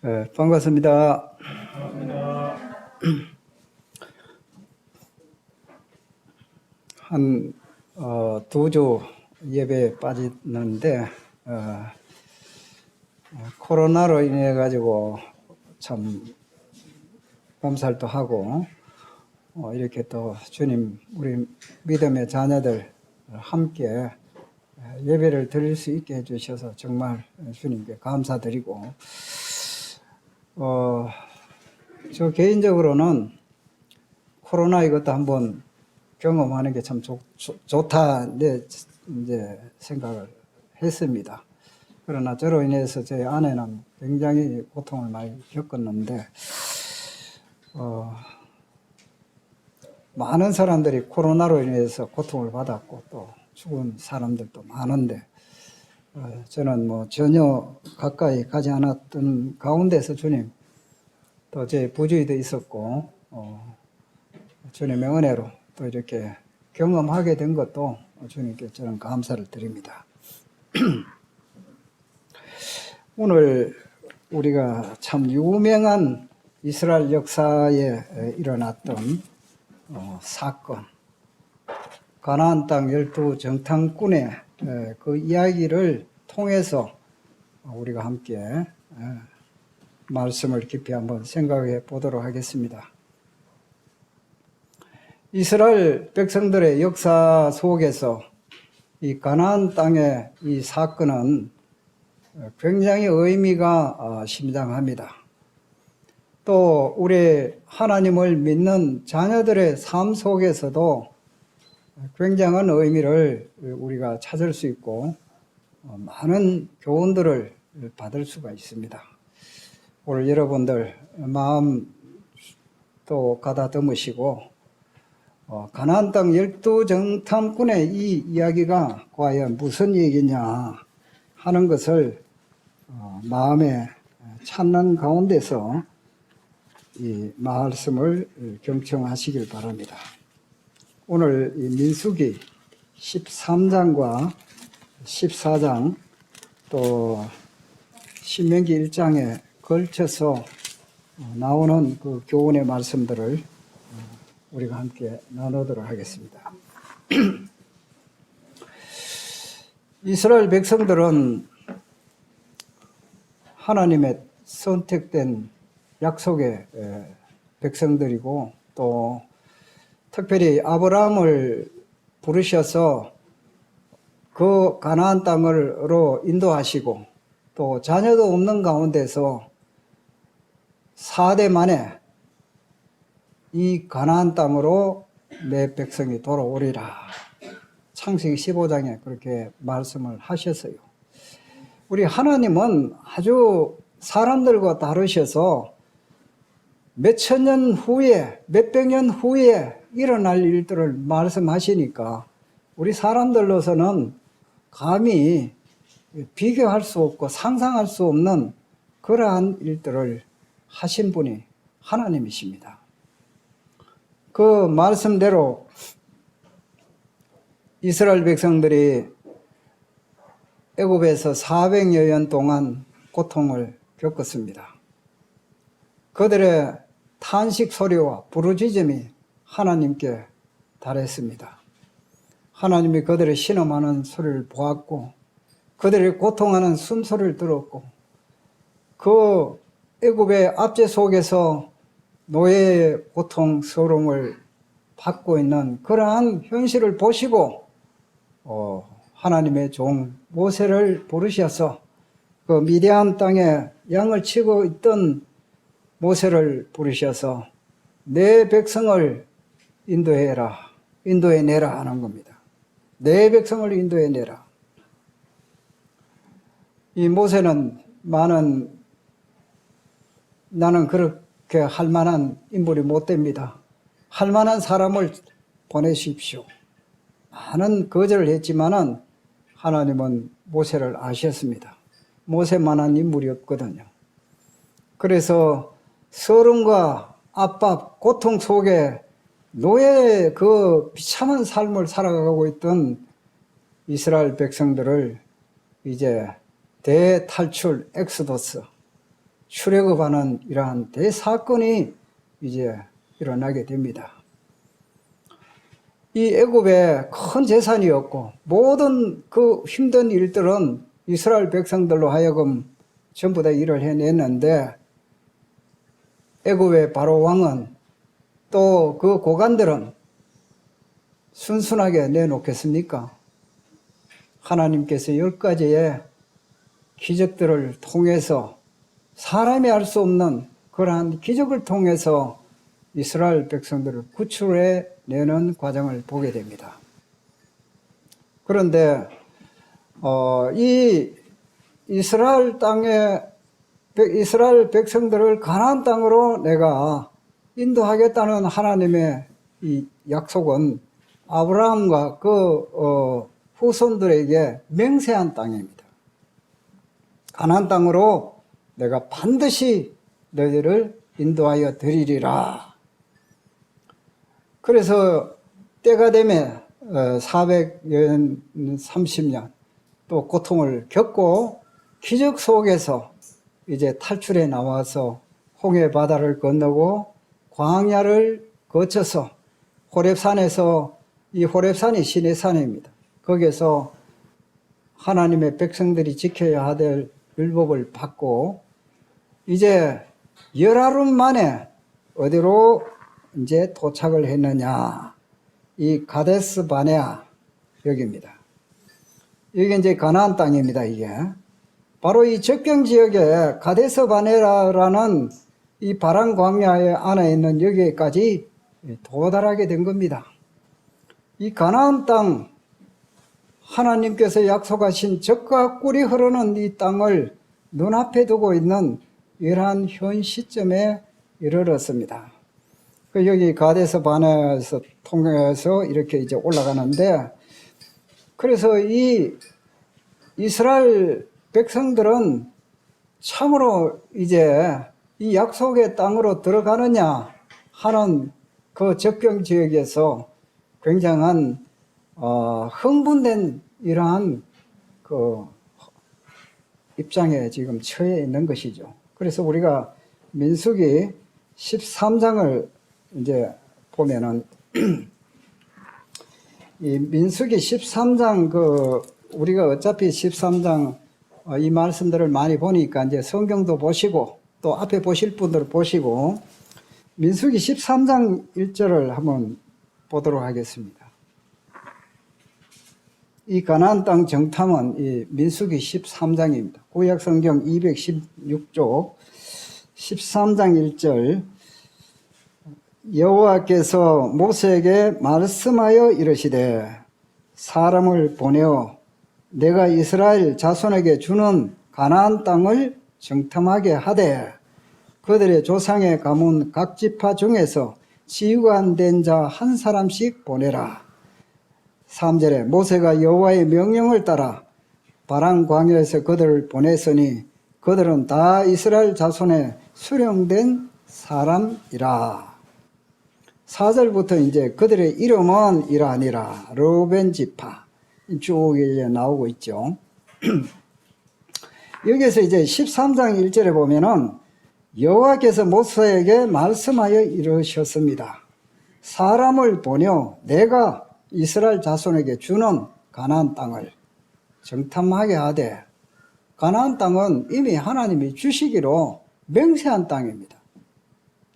반갑습니다. 한 2주 예배에 빠졌는데 코로나로 인해 가지고 참 몸살도 하고 이렇게 또 주님 우리 믿음의 자녀들 함께 예배를 드릴 수 있게 해주셔서 정말 주님께 감사드리고 저 개인적으로는 코로나 이것도 한번 경험하는 게 참 좋다 이제 생각을 했습니다. 그러나 저로 인해서 제 아내는 굉장히 고통을 많이 겪었는데 많은 사람들이 코로나로 인해서 고통을 받았고 또 죽은 사람들도 많은데 저는 뭐 전혀 가까이 가지 않았던 가운데서 주님 또 제 부주의도 있었고 주님의 은혜로 또 이렇게 경험하게 된 것도 주님께 저는 감사를 드립니다. 오늘 우리가 참 유명한 이스라엘 역사에 일어났던 사건, 가나안 땅 12 정탐꾼의 그 이야기를 통해서 우리가 함께 말씀을 깊이 한번 생각해 보도록 하겠습니다. 이스라엘 백성들의 역사 속에서 이 가나안 땅의 이 사건은 굉장히 의미가 심장합니다. 또 우리 하나님을 믿는 자녀들의 삶 속에서도 굉장한 의미를 우리가 찾을 수 있고 많은 교훈들을 받을 수가 있습니다. 오늘 여러분들 마음 또 가다듬으시고 가나안 땅 12 정탐꾼의 이 이야기가 과연 무슨 얘기냐 하는 것을 마음에 찾는 가운데서 이 말씀을 경청하시길 바랍니다. 오늘 이 민수기 13장과 14장 또 신명기 1장에 걸쳐서 나오는 그 교훈의 말씀들을 우리가 함께 나누도록 하겠습니다. 이스라엘 백성들은 하나님의 선택된 약속의 백성들이고 또 특별히 아브라함을 부르셔서 그 가나안 땅으로 인도하시고 또 자녀도 없는 가운데서 4대 만에 이 가나안 땅으로 내 백성이 돌아오리라. 창세기 15장에 그렇게 말씀을 하셨어요. 우리 하나님은 아주 사람들과 다르셔서 몇천 년 후에, 몇백 년 후에 일어날 일들을 말씀하시니까 우리 사람들로서는 감히 비교할 수 없고 상상할 수 없는 그러한 일들을 하신 분이 하나님이십니다. 그 말씀대로 이스라엘 백성들이 애굽에서 400여 년 동안 고통을 겪었습니다. 그들의 탄식 소리와 부르짖음이 하나님께 달했습니다. 하나님이 그들의 신음하는 소리를 보았고 그들의 고통하는 숨소리를 들었고 그 애굽의 압제 속에서 노예의 고통스러움을 받고 있는 그러한 현실을 보시고 하나님의 종 모세를 부르셔서 그 미디안 땅에 양을 치고 있던 모세를 부르셔서 내 백성을 인도해내라 하는 겁니다. 내 백성을 인도해내라. 이 모세는 나는 그렇게 할 만한 인물이 못 됩니다. 할 만한 사람을 보내십시오. 많은 거절을 했지만은 하나님은 모세를 아셨습니다. 모세만한 인물이 없거든요. 그래서 서름과 압박, 고통 속에 노예의 그 비참한 삶을 살아가고 있던 이스라엘 백성들을 이제 대탈출 엑소더스 출애굽하는 이러한 대사건이 이제 일어나게 됩니다. 이 애굽에 큰 재산이었고 모든 그 힘든 일들은 이스라엘 백성들로 하여금 전부 다 일을 해냈는데 애굽의 바로 왕은 또 그 고관들은 순순하게 내놓겠습니까? 하나님께서 10가지의 기적들을 통해서 사람이 할 수 없는 그러한 기적을 통해서 이스라엘 백성들을 구출해 내는 과정을 보게 됩니다. 그런데 이 이스라엘 백성들을 가나안 땅으로 내가 인도하겠다는 하나님의 이 약속은 아브라함과 그 후손들에게 맹세한 땅입니다. 가나안 땅으로 내가 반드시 너희를 인도하여 드리리라. 그래서 때가 되면 430년 또 고통을 겪고 기적 속에서 이제 탈출해 나와서 홍해 바다를 건너고 광야를 거쳐서 호렙산에서, 이 호렙산이 신의 산입니다. 거기에서 하나님의 백성들이 지켜야 될 율법을 받고 이제 열하루 만에 어디로 이제 도착을 했느냐, 이 가데스 바네아 여기입니다. 이게 이제 가나안 땅입니다. 이게 바로 이 접경 지역에 가데스 바네라라는 이 바란 광야에 안에 있는 여기까지 도달하게 된 겁니다. 이 가나안 땅, 하나님께서 약속하신 젖과 꿀이 흐르는 이 땅을 눈앞에 두고 있는 이러한 현 시점에 이르렀습니다. 여기 가데스 바네아에서 통해서 이렇게 이제 올라가는데, 그래서 이 이스라엘 백성들은 참으로 이제 이 약속의 땅으로 들어가느냐 하는 그 접경 지역에서 굉장한 흥분된 이러한 그 입장에 지금 처해 있는 것이죠. 그래서 우리가 민수기 13장을 이제 보면은 이 민수기 13장 우리가 어차피 13장 이 말씀들을 많이 보니까 이제 성경도 보시고 또 앞에 보실 분들 보시고 민수기 13장 1절을 한번 보도록 하겠습니다. 이 가나안 땅 정탐은 이 민수기 13장입니다. 구약 성경 216쪽 13장 1절, 여호와께서 모세에게 말씀하여 이르시되 사람을 보내어 내가 이스라엘 자손에게 주는 가나안 땅을 정탐하게 하되 그들의 조상의 가문 각 지파 중에서 지휘관 된 자 한 사람씩 보내라. 3절에 모세가 여호와의 명령을 따라 바란 광야에서 그들을 보냈으니 그들은 다 이스라엘 자손에 수령된 사람이라. 4절부터 이제 그들의 이름은 이러하니라. 르우벤 지파 쭉 이제 나오고 있죠. 여기서 이제 13장 1절에 보면은 여호와께서 모세에게 말씀하여 이르셨습니다. 사람을 보내어 내가 이스라엘 자손에게 주는 가나안 땅을 정탐하게 하되, 가나안 땅은 이미 하나님이 주시기로 맹세한 땅입니다.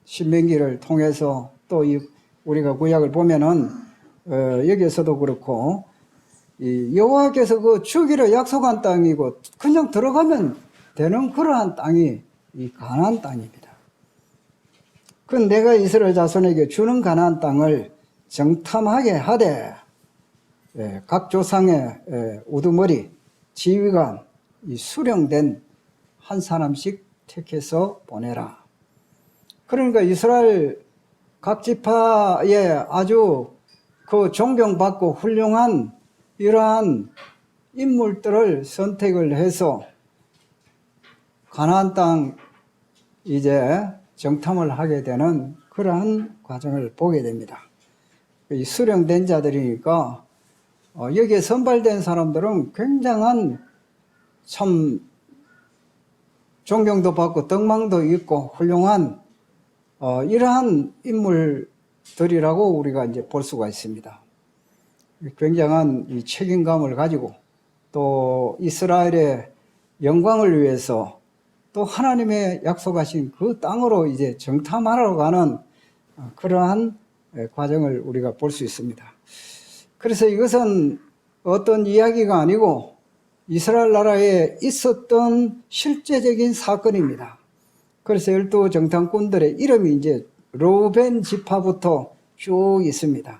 신명기를 통해서 또 우리가 구약을 보면은 여기에서도 그렇고 이 여호와께서 그 주기로 약속한 땅이고 그냥 들어가면 되는 그러한 땅이 이 가나안 땅입니다. 그 내가 이스라엘 자손에게 주는 가나안 땅을 정탐하게 하되 각 조상의 우두머리 지휘관 이 수령된 한 사람씩 택해서 보내라. 그러니까 이스라엘 각 지파에 아주 그 존경받고 훌륭한 이러한 인물들을 선택을 해서 가나안 땅 이제 정탐을 하게 되는 그러한 과정을 보게 됩니다. 이 수령된 자들이니까 여기에 선발된 사람들은 굉장한 참 존경도 받고 덕망도 있고 훌륭한 이러한 인물들이라고 우리가 이제 볼 수가 있습니다. 굉장한 이 책임감을 가지고 또 이스라엘의 영광을 위해서 또 하나님의 약속하신 그 땅으로 이제 정탐하러 가는 그러한 과정을 우리가 볼 수 있습니다. 그래서 이것은 어떤 이야기가 아니고 이스라엘 나라에 있었던 실제적인 사건입니다. 그래서 12 정탐꾼들의 이름이 이제 르우벤 지파부터 쭉 있습니다.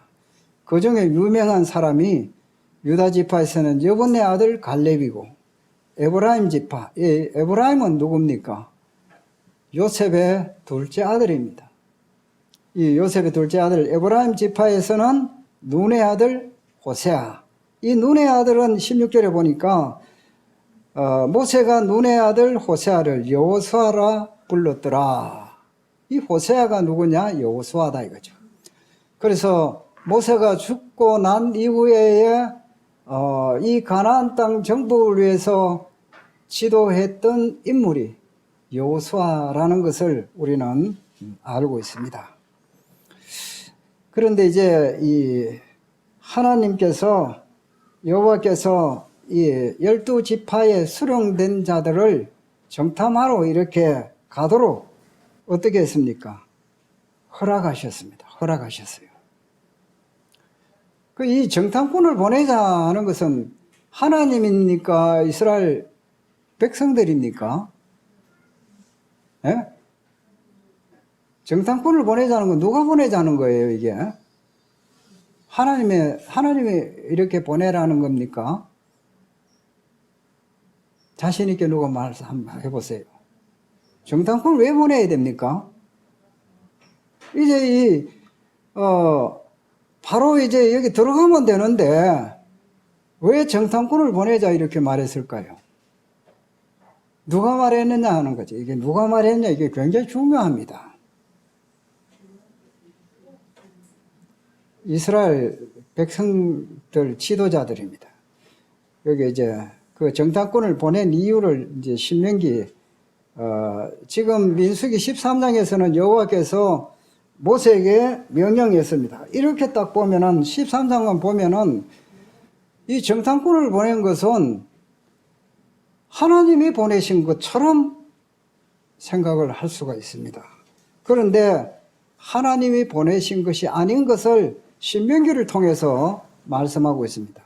그 중에 유명한 사람이 유다 지파에서는 여분의 아들 갈렙이고, 에브라임 지파, 에브라임은 누굽니까? 요셉의 둘째 아들입니다. 이 요셉의 둘째 아들 에브라임 지파에서는 눈의 아들 호세아. 이 눈의 아들은 16절에 보니까 모세가 눈의 아들 호세아를 여호수아라 불렀더라. 이 호세아가 누구냐? 여호수아다 이거죠. 그래서 모세가 죽고 난 이후에 이 가나안 땅 정복을 위해서 지도했던 인물이 여호수아라는 것을 우리는 알고 있습니다. 그런데 이제 이 하나님께서 여호와께서 이 12지파에 수령된 자들을 정탐하러 이렇게 가도록 어떻게 했습니까? 허락하셨습니다. 허락하셨어요. 이 정탐꾼을 보내자 하는 것은 하나님입니까? 이스라엘 백성들입니까? 예? 정탐꾼을 보내자는 건 누가 보내자는 거예요, 이게? 하나님이 이렇게 보내라는 겁니까? 자신있게 누가 말씀 한번 해보세요. 정탐꾼을 왜 보내야 됩니까? 이제 바로 이제 여기 들어가면 되는데, 왜 정탐꾼을 보내자 이렇게 말했을까요? 누가 말했느냐 하는 거죠. 이게 누가 말했냐, 이게 굉장히 중요합니다. 이스라엘 백성들 지도자들입니다. 여기 이제 그 정탐꾼을 보낸 이유를 이제 신명기, 지금 민수기 13장에서는 여호와께서 모세에게 명령했습니다. 이렇게 딱 보면은 13장만 보면은 이 정탐꾼을 보낸 것은 하나님이 보내신 것처럼 생각을 할 수가 있습니다. 그런데 하나님이 보내신 것이 아닌 것을 신명기를 통해서 말씀하고 있습니다.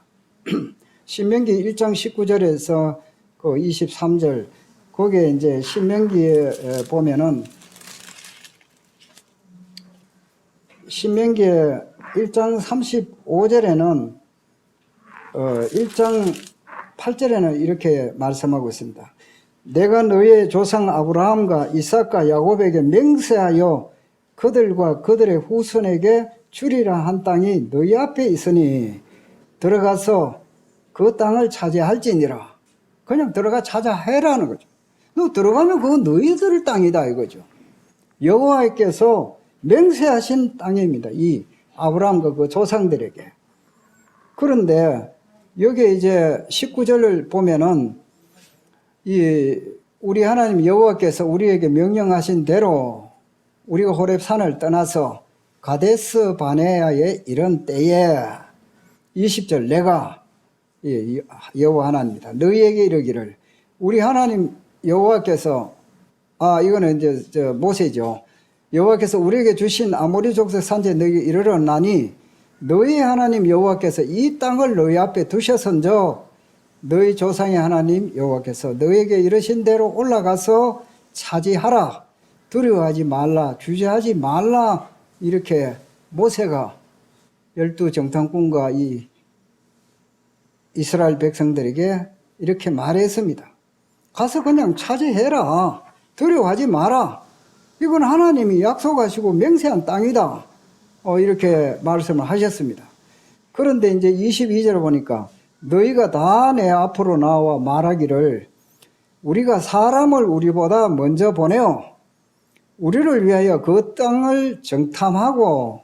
신명기 1장 19절에서 그 23절, 거기에 이제 신명기에 보면은 신명기의 1장 35절에는 1장 8절에는 이렇게 말씀하고 있습니다. 내가 너의 조상 아브라함과 이삭과 야곱에게 맹세하여 그들과 그들의 후손에게 주리라 한 땅이 너희 앞에 있으니 들어가서 그 땅을 차지할지니라. 그냥 들어가 차지해라는 거죠. 너 들어가면 그건 너희들 땅이다 이거죠. 여호와께서 맹세하신 땅입니다. 이 아브라함과 그 조상들에게. 그런데 여기에 이제 19절을 보면은 우리 하나님 여호와께서 우리에게 명령하신 대로 우리가 호렙산을 떠나서 가데스 바네아에 이른 때에 20절 내가 여호와 하나님이다. 너희에게 이르기를 우리 하나님 여호와께서 이거는 이제 모세죠. 여호와께서 우리에게 주신 아모리 족속 산지에 너희에게 이르렀나니 너희 하나님 여호와께서 이 땅을 너희 앞에 두셔선저 너희 조상의 하나님 여호와께서 너희에게 이르신 대로 올라가서 차지하라. 두려워하지 말라. 주저하지 말라. 이렇게 모세가 12 정탐꾼과 이 이스라엘 백성들에게 이렇게 말했습니다. 가서 그냥 차지해라. 두려워하지 마라. 이건 하나님이 약속하시고 맹세한 땅이다. 이렇게 말씀을 하셨습니다. 그런데 이제 22절을 보니까 너희가 다 내 앞으로 나와 말하기를 우리가 사람을 우리보다 먼저 보내어 우리를 위하여 그 땅을 정탐하고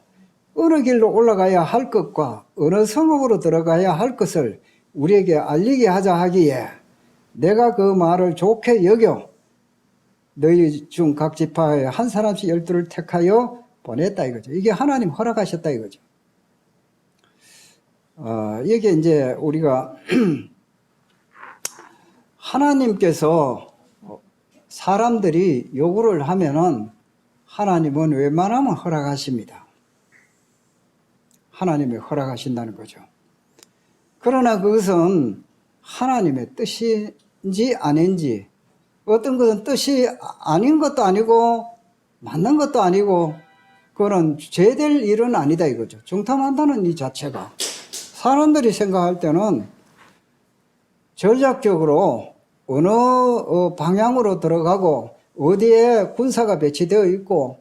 어느 길로 올라가야 할 것과 어느 성읍으로 들어가야 할 것을 우리에게 알리게 하자 하기에 내가 그 말을 좋게 여겨 너희 중 각 지파에 한 사람씩 12를 택하여 보냈다 이거죠. 이게 하나님 허락하셨다 이거죠. 이게 이제 우리가 하나님께서 사람들이 요구를 하면은 하나님은 웬만하면 허락하십니다. 하나님이 허락하신다는 거죠. 그러나 그것은 하나님의 뜻인지 아닌지, 어떤 것은 뜻이 아닌 것도 아니고 맞는 것도 아니고 그거는 죄될 일은 아니다 이거죠. 정탐한다는 이 자체가 사람들이 생각할 때는 전략적으로 어느 방향으로 들어가고 어디에 군사가 배치되어 있고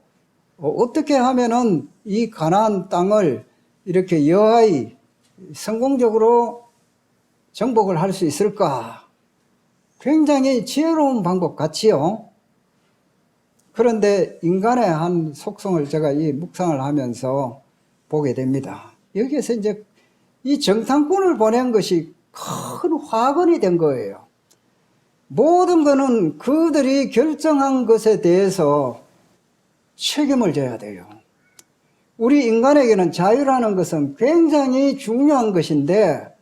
어떻게 하면은 이 가나안 땅을 이렇게 여하이 성공적으로 정복을 할 수 있을까? 굉장히 지혜로운 방법 같지요. 그런데 인간의 한 속성을 제가 이 묵상을 하면서 보게 됩니다. 여기에서 이제 이 정탐꾼을 보낸 것이 큰 화근이 된 거예요. 모든 것은 그들이 결정한 것에 대해서 책임을 져야 돼요. 우리 인간에게는 자유라는 것은 굉장히 중요한 것인데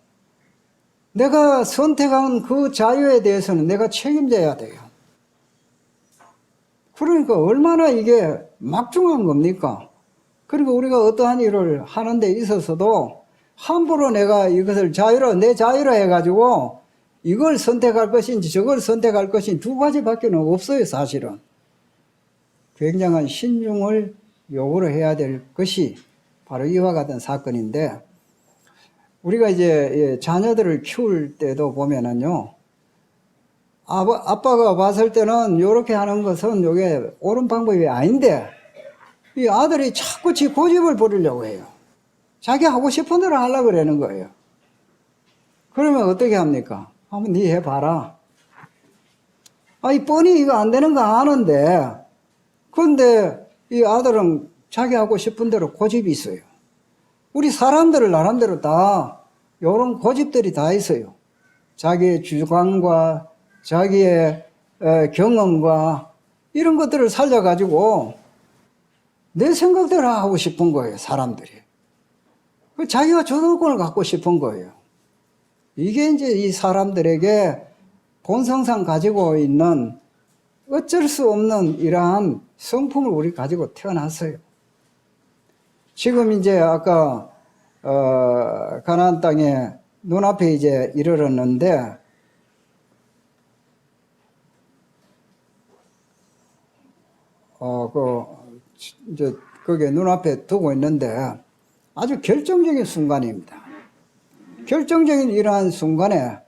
내가 선택한 그 자유에 대해서는 내가 책임져야 돼요. 그러니까 얼마나 이게 막중한 겁니까? 그리고 우리가 어떠한 일을 하는 데 있어서도 함부로 내가 이것을 내 자유로 해가지고 이걸 선택할 것인지 저걸 선택할 것인지 두 가지밖에 없어요, 사실은. 굉장한 신중을 요구를 해야 될 것이 바로 이와 같은 사건인데, 우리가 이제 자녀들을 키울 때도 보면은요, 아빠가 봤을 때는 이렇게 하는 것은 이게 옳은 방법이 아닌데, 이 아들이 자꾸 지 고집을 부리려고 해요. 자기 하고 싶은 대로 하려고 그러는 거예요. 그러면 어떻게 합니까? 한번 네 해봐라. 아니, 뻔히 이거 안 되는 거 아는데, 근데 이 아들은 자기 하고 싶은 대로 고집이 있어요. 우리 사람들을 나름대로 다 이런 고집들이 다 있어요. 자기의 주관과 자기의 경험과 이런 것들을 살려가지고 내 생각대로 하고 싶은 거예요, 사람들이. 자기가 주도권을 갖고 싶은 거예요. 이게 이제 이 사람들에게 본성상 가지고 있는 어쩔 수 없는 이러한 성품을 우리 가지고 태어났어요. 지금 이제 아까 가나안 땅에 눈앞에 이제 이르렀는데 이제 거기에 눈앞에 두고 있는데 아주 결정적인 순간입니다. 결정적인 이러한 순간에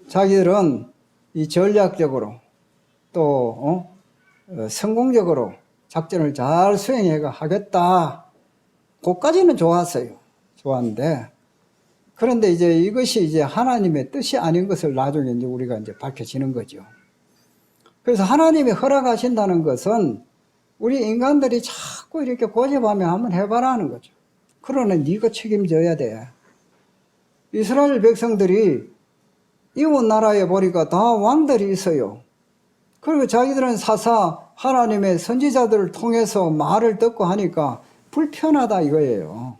자기들은 이 전략적으로 또 성공적으로 작전을 잘 수행해 하겠다. 그까지는 좋았어요. 좋았는데 그런데 이제 이것이 이제 하나님의 뜻이 아닌 것을 나중에 이제 우리가 이제 밝혀지는 거죠. 그래서 하나님이 허락하신다는 것은 우리 인간들이 자꾸 이렇게 고집하면 한번 해봐라 하는 거죠. 그러나 네가 책임져야 돼. 이스라엘 백성들이 이웃 나라에 보니까 다 왕들이 있어요. 그리고 자기들은 사사 하나님의 선지자들을 통해서 말을 듣고 하니까 불편하다 이거예요.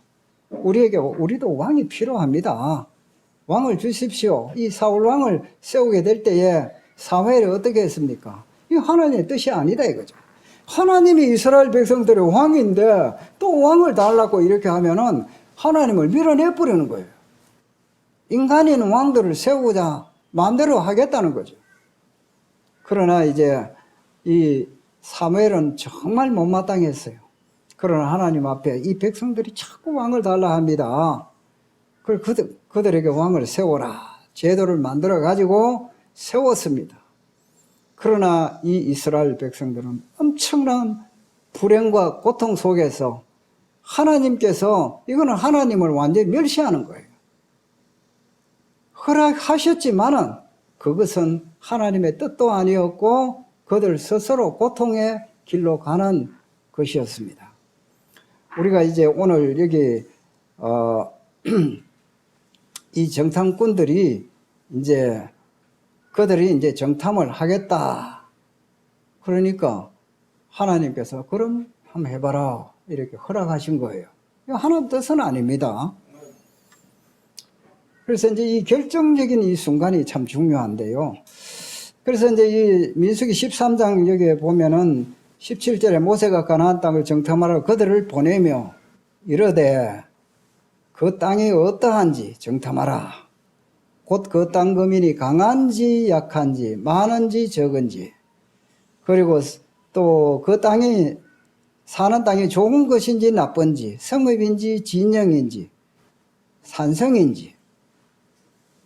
우리도 왕이 필요합니다. 왕을 주십시오. 이 사울 왕을 세우게 될 때에 사무엘이 어떻게 했습니까? 이 하나님의 뜻이 아니다 이거죠. 하나님이 이스라엘 백성들의 왕인데 또 왕을 달라고 이렇게 하면은 하나님을 밀어내버리는 거예요. 인간인 왕들을 세우자 마음대로 하겠다는 거죠. 그러나 이제 이 사무엘은 정말 못마땅했어요. 그러나 하나님 앞에 이 백성들이 자꾸 왕을 달라 합니다. 그들에게 왕을 세워라. 제도를 만들어 가지고 세웠습니다. 그러나 이 이스라엘 백성들은 엄청난 불행과 고통 속에서 하나님께서 이거는 하나님을 완전히 멸시하는 거예요. 허락하셨지만은 그것은 하나님의 뜻도 아니었고 그들 스스로 고통의 길로 가는 것이었습니다. 우리가 이제 오늘 여기 이 정탐꾼들이 이제 그들이 이제 정탐을 하겠다. 그러니까 하나님께서 그럼 한번 해봐라 이렇게 허락하신 거예요. 하나님 뜻은 아닙니다. 그래서 이제 이 결정적인 이 순간이 참 중요한데요. 그래서 이제 이 민수기 13장 여기에 보면은 17절에 모세가 가나안 땅을 정탐하러 그들을 보내며 이르되 그 땅이 어떠한지 정탐하라. 곧 그 땅 거민이 강한지 약한지 많은지 적은지 그리고 또 그 땅이 사는 땅이 좋은 것인지 나쁜지 성읍인지 진영인지 산성인지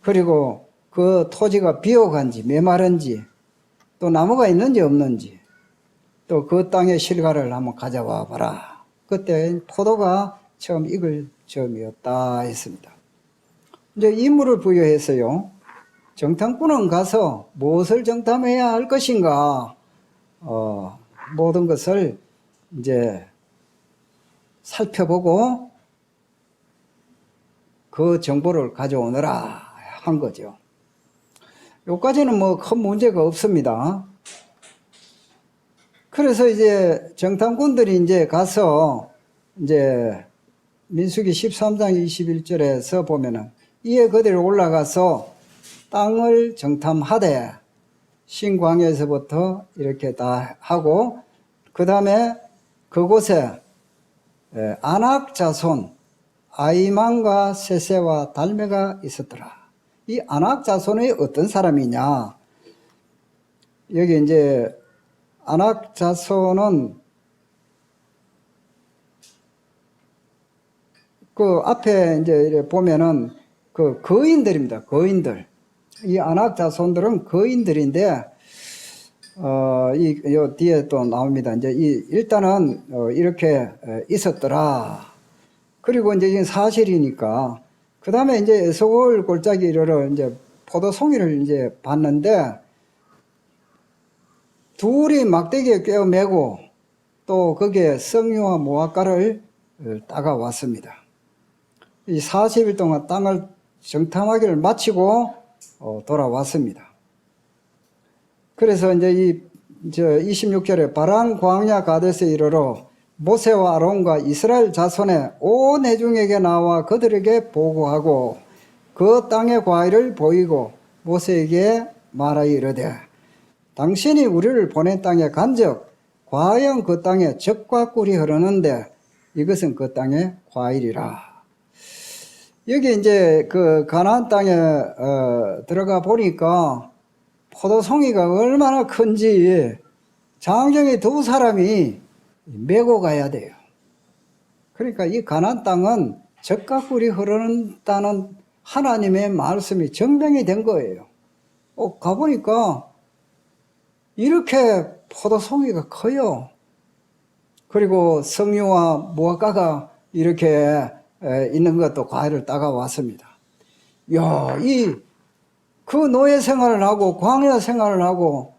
그리고 그 토지가 비옥한지 메마른지 또 나무가 있는지 없는지 또 그 땅의 실과를 한번 가져와 봐라. 그때 포도가 처음 익을 즈음이었다 했습니다. 이제 임무를 부여해서요. 정탐꾼은 가서 무엇을 정탐해야 할 것인가 모든 것을 이제 살펴보고 그 정보를 가져오느라 한 거죠. 여기까지는 뭐 큰 문제가 없습니다. 그래서 이제 정탐꾼들이 이제 가서 이제 민수기 13장 21절에서 보면은 이에 그들이 올라가서 땅을 정탐하되 신광야에서부터 이렇게 다 하고 그 다음에 그곳에 아낙 자손 아이만과 세세와 달메가 있었더라. 이 아낙 자손이 어떤 사람이냐? 여기 이제 아낙 자손은 그 앞에 이제 보면은 그 거인들입니다. 거인들. 이 아낙 자손들은 거인들인데, 요 뒤에 또 나옵니다. 이제 일단은, 이렇게 있었더라. 그리고 이제 이게 사실이니까. 그 다음에 이제 에스골 골짜기를 이제 포도송이를 이제 봤는데, 둘이 막대기에 꿰어매고 또 거기에 석류와 무화과를 따가왔습니다. 이 40일 동안 땅을 정탐하기를 마치고 돌아왔습니다. 그래서 이제 26절에 바란 광야 가데스에 이르러 모세와 아론과 이스라엘 자손의 온 회중에게 나와 그들에게 보고하고 그 땅의 과일을 보이고 모세에게 말하여 이르되 당신이 우리를 보낸 땅에 간적 과연 그 땅에 젖과 꿀이 흐르는데 이것은 그 땅의 과일이라. 여기 이제 그 가나안 땅에 들어가 보니까 포도송이가 얼마나 큰지 장정이 두 사람이 메고 가야 돼요. 그러니까 이 가나안 땅은 젖과 꿀이 흐르는다는 하나님의 말씀이 증명이 된 거예요. 가보니까 이렇게 포도송이가 커요. 그리고 석류와 무화과가 이렇게 있는 것도 과일을 따가왔습니다. 이야, 그 노예 생활을 하고 광야 생활을 하고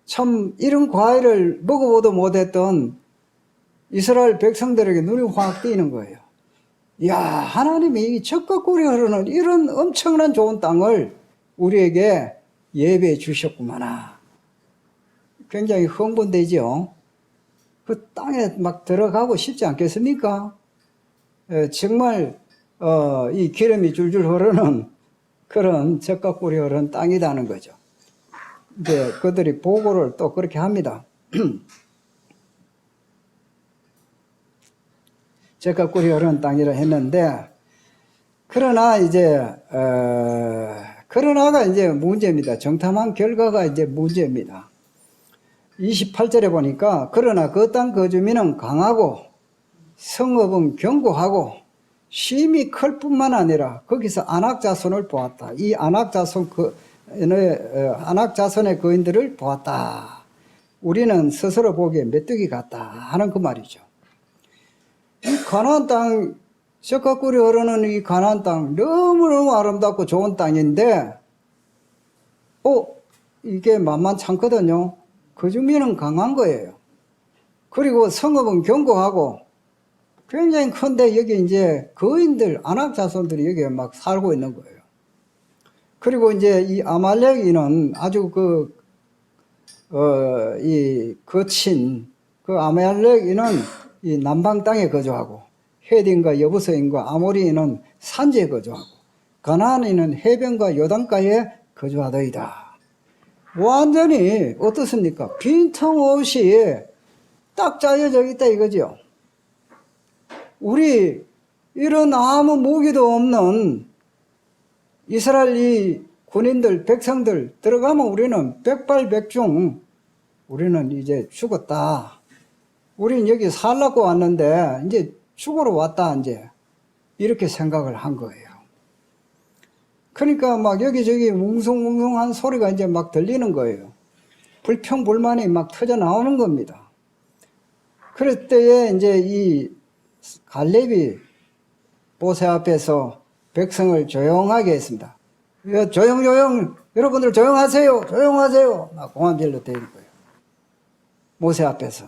참 이런 과일을 먹어보도 못했던 이스라엘 백성들에게 눈이 확 띄는 거예요. 이야, 하나님이 이 젖과 꿀이 흐르는 이런 엄청난 좋은 땅을 우리에게 예배해 주셨구나. 굉장히 흥분되죠. 그 땅에 막 들어가고 싶지 않겠습니까? 정말 이 기름이 줄줄 흐르는 그런 젖과 꿀이 흐르는 땅이라는 거죠. 이제 그들이 보고를 또 그렇게 합니다. 젖과 꿀이 흐르는 땅이라 했는데 그러나 그러나가 이제 문제입니다. 정탐한 결과가 이제 문제입니다. 28절에 보니까 그러나 그 땅 거주민은 강하고 성읍은 견고하고 심이 클 뿐만 아니라 거기서 아낙 자손을 보았다. 이 아낙 자손의 거인들을 보았다. 우리는 스스로 보기에 메뚜기 같다 하는 그 말이죠. 이 가나안 땅, 젖과 꿀이 흐르는 이 가나안 땅 너무너무 아름답고 좋은 땅인데 이게 만만찮거든요. 그 주민은 강한 거예요. 그리고 성읍은 견고하고 굉장히 큰데 여기 이제 거인들, 아낙 자손들이 여기에 막 살고 있는 거예요. 그리고 이제 이 아말렉인은 아주 이 거친 그 아말렉인은 이 남방 땅에 거주하고 헤딘과 여부서인과 아모리인은 산지에 거주하고 가나안인은 해변과 요단가에 거주하더이다. 완전히 어떻습니까? 빈틈없이 딱 짜여져 있다 이거죠. 우리 이런 아무 무기도 없는 이스라엘 이 군인들, 백성들 들어가면 우리는 백발백중 우리는 이제 죽었다. 우리는 여기 살라고 왔는데 이제 죽으러 왔다 이제 이렇게 생각을 한 거예요. 그러니까 막 여기저기 웅성웅성한 소리가 이제 막 들리는 거예요. 불평불만이 막 터져 나오는 겁니다. 그럴 때에 이제 이 갈렙이 모세 앞에서 백성을 조용하게 했습니다. 조용, 여러분들 조용하세요, 조용하세요. 막 공안별로 때린 거예요. 모세 앞에서.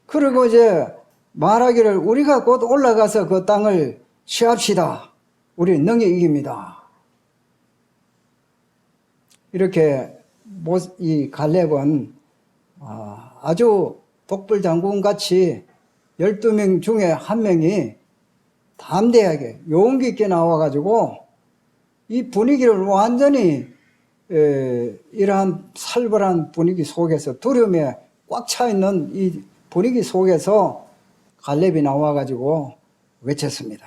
그리고 이제 말하기를 우리가 곧 올라가서 그 땅을 취합시다. 우리 능히 이깁니다. 이렇게 이 갈렙은 아주 독불장군같이 12명 중에 한 명이 담대하게 용기 있게 나와가지고 이 분위기를 완전히 이러한 살벌한 분위기 속에서 두려움에 꽉 차 있는 이 분위기 속에서 갈렙이 나와가지고 외쳤습니다.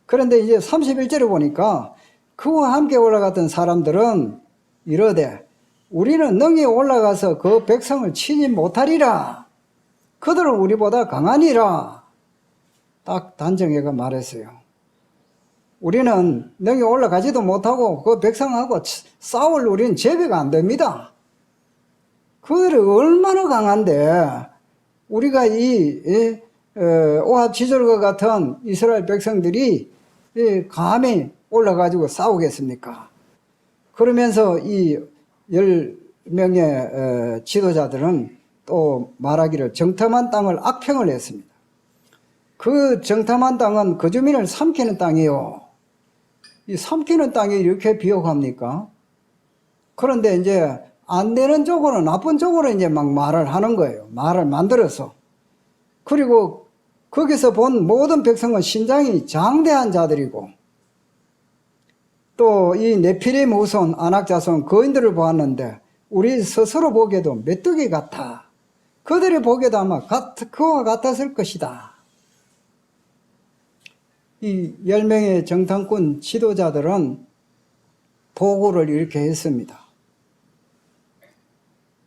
그런데 이제 31절에 보니까 그와 함께 올라갔던 사람들은 이러되 우리는 능히 올라가서 그 백성을 치지 못하리라. 그들은 우리보다 강하니라. 딱 단정해가 말했어요. 우리는 능히 올라가지도 못하고 그 백성하고 싸울 우리는 제비가 안 됩니다. 그들이 얼마나 강한데 우리가 이 오합 지졸과 같은 이스라엘 백성들이 감히 올라가지고 싸우겠습니까? 그러면서 이 10명의 지도자들은 또 말하기를 정탐한 땅을 악평을 했습니다. 그 정탐한 땅은 그 주민을 삼키는 땅이요. 이 삼키는 땅이 이렇게 비옥합니까? 그런데 이제 안 되는 쪽으로, 나쁜 쪽으로 이제 막 말을 하는 거예요. 말을 만들어서. 그리고 거기서 본 모든 백성은 신장이 장대한 자들이고, 또 이 네피림 후손, 아낙 자손, 거인들을 보았는데, 우리 스스로 보기에도 메뚜기 같아. 그들이 보기에도 아마 그와 같았을 것이다. 이 10명의 정탐꾼 지도자들은 보고를 이렇게 했습니다.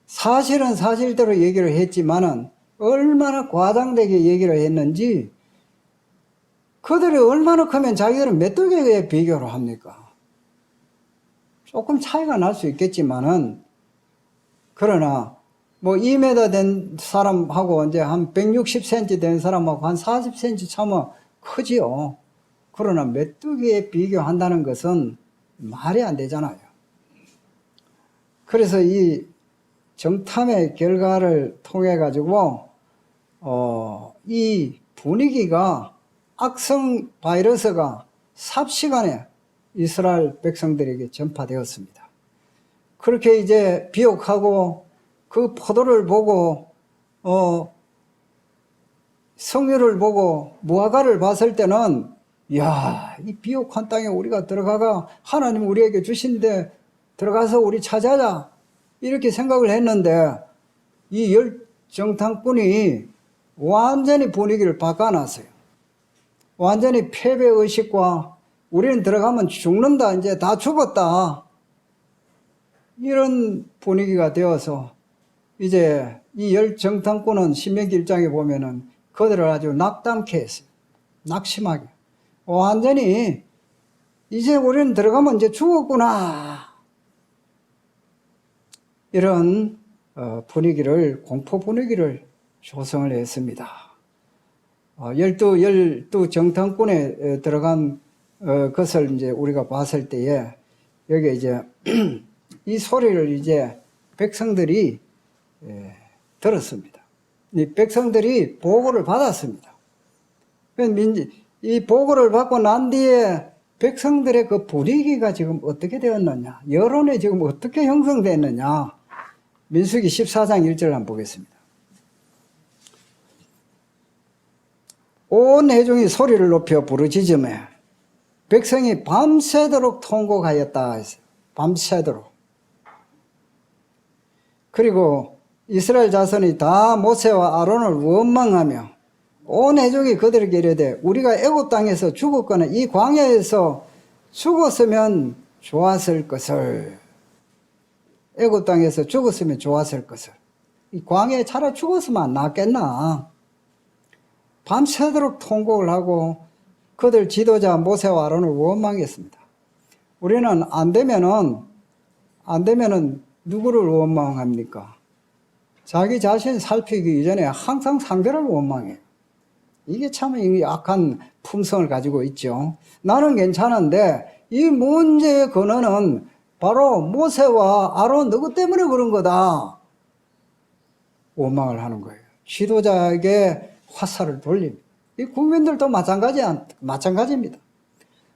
사실은 사실대로 얘기를 했지만은 얼마나 과장되게 얘기를 했는지 그들이 얼마나 크면 자기들은 메뚜기에 비교를 합니까? 조금 차이가 날 수 있겠지만은 그러나 뭐 2m 된 사람하고 이제 한 160cm 된 사람하고 한 40cm 차면 크지요. 그러나 메뚜기에 비교한다는 것은 말이 안 되잖아요. 그래서 이 정탐의 결과를 통해 가지고 이 분위기가 악성 바이러스가 삽시간에 이스라엘 백성들에게 전파되었습니다. 그렇게 이제 비옥하고 그 포도를 보고 성류를 보고 무화과를 봤을 때는 야, 이 비옥한 땅에 우리가 들어가가 하나님 우리에게 주신데 들어가서 우리 차지하자 이렇게 생각을 했는데 이 10정탐꾼이 완전히 분위기를 바꿔놨어요. 완전히 패배의식과 우리는 들어가면 죽는다, 이제 다 죽었다, 이런 분위기가 되어서 이제 이 10정탐꾼은 신명기 1장에 보면은 그들을 아주 낙담케 했어요. 낙심하게. 완전히 이제 우리는 들어가면 이제 죽었구나, 이런 분위기를, 공포 분위기를 조성을 했습니다. 12 정탐꾼에 들어간 것을 이제 우리가 봤을 때에 여기 이제 이 소리를 이제 백성들이 들었습니다. 이 백성들이 보고를 받았습니다. 이 보고를 받고 난 뒤에 백성들의 그 분위기가 지금 어떻게 되었느냐, 여론이 지금 어떻게 형성됐느냐, 민수기 14장 1절 한번 보겠습니다. 온 회중이 소리를 높여 부르짖으며 백성이 밤새도록 통곡하였다 했어요. 밤새도록. 그리고 이스라엘 자손이 다 모세와 아론을 원망하며 온 회중이 그들에게 이르되 우리가 애굽 땅에서 죽었거나 이 광야에서 죽었으면 좋았을 것을. 애굽 땅에서 죽었으면 좋았을 것을. 이 광야에 차라리 죽었으면 안 낫겠나. 밤새도록 통곡을 하고 그들 지도자 모세와 아론을 원망했습니다. 우리는 안 되면은 누구를 원망합니까? 자기 자신 살피기 이전에 항상 상대를 원망해요. 이게 참 악한 품성을 가지고 있죠. 나는 괜찮은데 이 문제의 근원은 바로 모세와 아론 누구 때문에 그런 거다. 원망을 하는 거예요. 지도자에게 화살을 돌립니다. 이 국민들도 마찬가지입니다.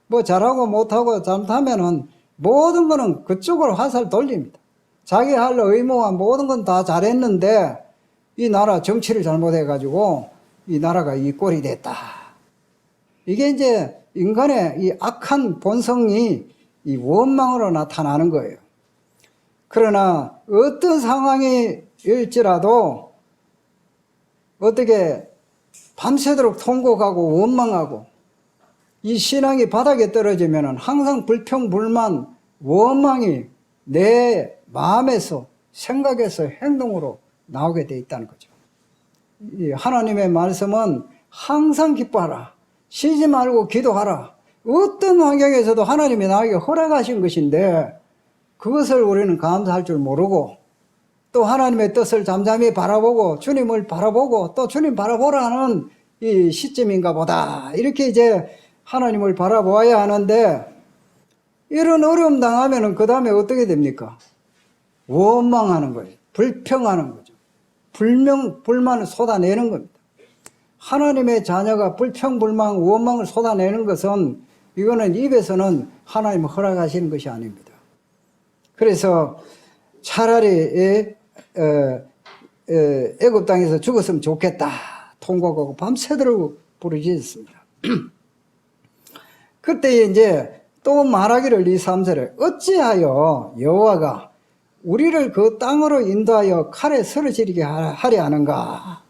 뭐 잘하고 못하고 잘못하면은 모든 거는 그쪽으로 화살 돌립니다. 자기 할 의무와 모든 건 다 잘했는데 이 나라 정치를 잘못해가지고 이 나라가 이 꼴이 됐다. 이게 이제 인간의 이 악한 본성이 이 원망으로 나타나는 거예요. 그러나 어떤 상황일지라도 어떻게 밤새도록 통곡하고 원망하고 이 신앙이 바닥에 떨어지면 항상 불평, 불만, 원망이 내 마음에서 생각에서 행동으로 나오게 돼 있다는 거죠. 이 하나님의 말씀은 항상 기뻐하라. 쉬지 말고 기도하라. 어떤 환경에서도 하나님이 나에게 허락하신 것인데 그것을 우리는 감사할 줄 모르고 또 하나님의 뜻을 잠잠히 바라보고 주님을 바라보고 또 주님 바라보라는 이 시점인가 보다. 이렇게 이제 하나님을 바라보아야 하는데 이런 어려움 당하면은 그 다음에 어떻게 됩니까? 원망하는 거예요. 불평하는 거죠. 불만을 쏟아내는 겁니다. 하나님의 자녀가 불평, 불만, 원망을 쏟아내는 것은 이거는 입에서는 하나님을 허락하시는 것이 아닙니다. 그래서 차라리 애굽 땅에서 죽었으면 좋겠다 통곡하고 밤새도록 부르짖었습니다. 그때 이제 또 말하기를 2, 3절에 어찌하여 여호와가 우리를 그 땅으로 인도하여 칼에 쓰러지게 하려 하는가?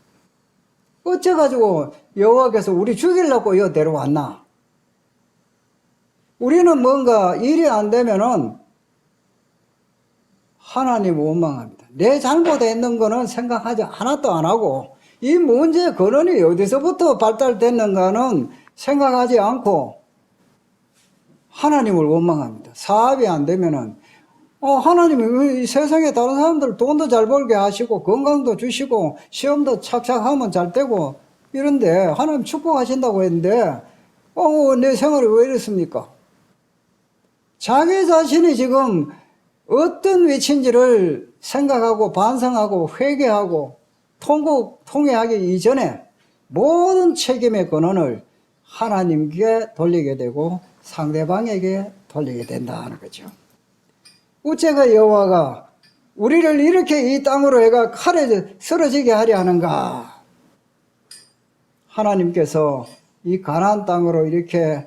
어째가지고 여호와께서 우리 죽이려고 여기 데려왔나? 우리는 뭔가 일이 안 되면은 하나님 원망합니다. 내 잘못했는 거는 생각하지 하나도 안 하고 이 문제의 근원이 어디서부터 발달됐는가는 생각하지 않고 하나님을 원망합니다. 사업이 안 되면은 하나님이 이 세상에 다른 사람들 돈도 잘 벌게 하시고 건강도 주시고 시험도 착착하면 잘 되고 이런데 하나님 축복하신다고 했는데 내 생활이 왜 이렇습니까? 자기 자신이 지금 어떤 위치인지를 생각하고 반성하고 회개하고 통회하기 이전에 모든 책임의 근원을 하나님께 돌리게 되고 상대방에게 돌리게 된다는 거죠. 어째가 여호와가 우리를 이렇게 이 땅으로 해가 칼에 쓰러지게 하려 하는가? 하나님께서 이 가나안 땅으로 이렇게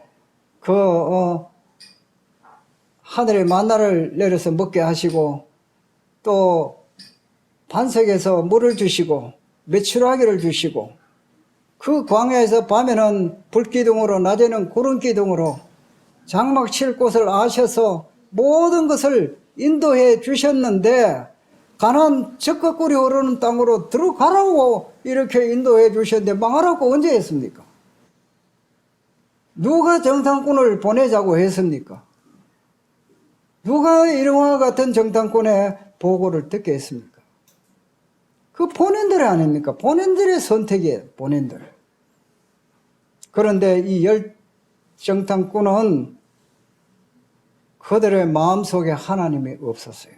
하늘의 만나를 내려서 먹게 하시고 또 반석에서 물을 주시고 메추라기를 주시고 그 광야에서 밤에는 불기둥으로 낮에는 구름기둥으로 장막 칠 곳을 아셔서 모든 것을 인도해 주셨는데 가나안 적과 꿀이 흐르는 땅으로 들어가라고 이렇게 인도해 주셨는데 망하라고 언제 했습니까? 누가 정탐꾼을 보내자고 했습니까? 누가 이와 같은 정탐꾼의 보고를 듣게 했습니까? 그 본인들 아닙니까? 본인들의 선택이에요. 본인들. 그런데 이 열 정탐꾼은 그들의 마음속에 하나님이 없었어요.